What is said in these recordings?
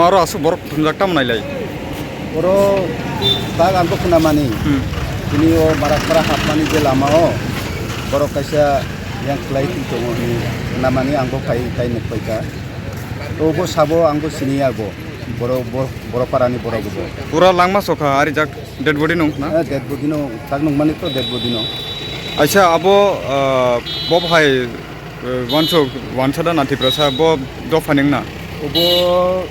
aro asu borok tunjak tam nailai. Boro tak angko kenamani. Ini marak-marak hapmani je lama borok kaisa yang kelai itu ni kenamani angko kai nekpaika. To bo sabo angko sini ago. Boro parani boro go. Pura langma soka ari jak dead body nung na. Dead body no tak nung mani to dead body no. Acha abo bob hai wansa nanti prasa bob do faning na. Obo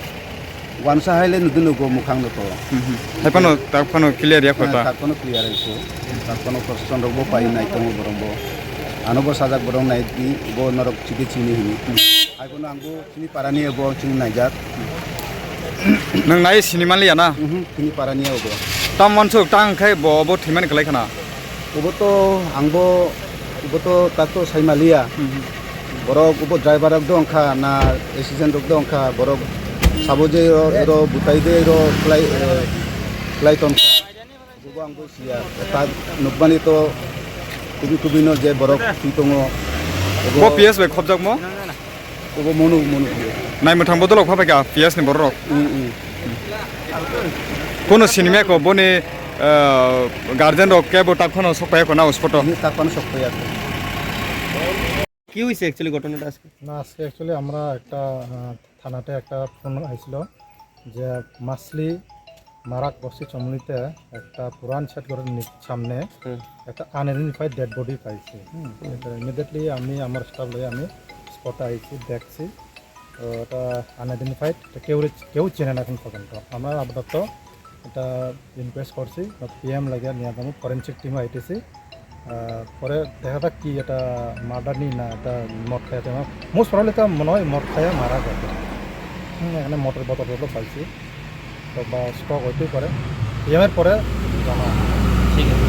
wansa haile nudunu go mukhang no to. Hai pano tak pano clear ya kota. Tak pano clear isu. Tak pano person robo pai nai to borombo. Anobo sajak borong nai di bo norok chiki chini hini. Ai kono anggo chini parani bo chini naijak. Nang nai cinema liya na. Chini parani obo. Tam wansuk tang khai bo thiman kelai khana. Obo to angbo obo to tak to saimalia. Borok obo driver rok dong kha na assistant rok dong kha borok saboje ro butai de ro klai ton obo angbo sia ta nukbani to kubi no je borok titongo Bo PS be khobjak mo. obo monu Nai muthang bodolok pha ka PS ni borok. Kono cinema ko boni guardian রক কে বটা কোন সপায় কোনা spot ni tak pano sokya কি হইছে actually ঘটনাটা আজকে? না আজকে অ্যাকচুয়ালি আমরা একটা থানাতে একটা ফোন আইছিল যে মাসলি মারাক বস্তি চমলিতে একটা পুরান সেট ঘরের সামনে একটা আনআইডেন্টিফাইড ডেড বডি পাইছি। ইমিডিয়েটলি আমি আমার স্টাফ লয়ে আমি স্পটে আইছি দেখছি। তো এটা আনআইডেন্টিফাইড কেউ চেনে না এখন পর্যন্ত। আমরা আপাতত এটা ইনকোয়েস্ট করছি পিএম লাগে নিয়ে আমি ফরেন্সিক টিম আইতেছি। পরে দেখা যাক কি এটা মার্ডার নি না এটা মদ খাই মোস্ট প্রবলি তো মনে হয় মদ খাইয়া মারা গেছে। এখানে মদের বোতল পাইছি তো বা স্টক হইতেই পারে পিএমের পরে জানা। ঠিক আছে।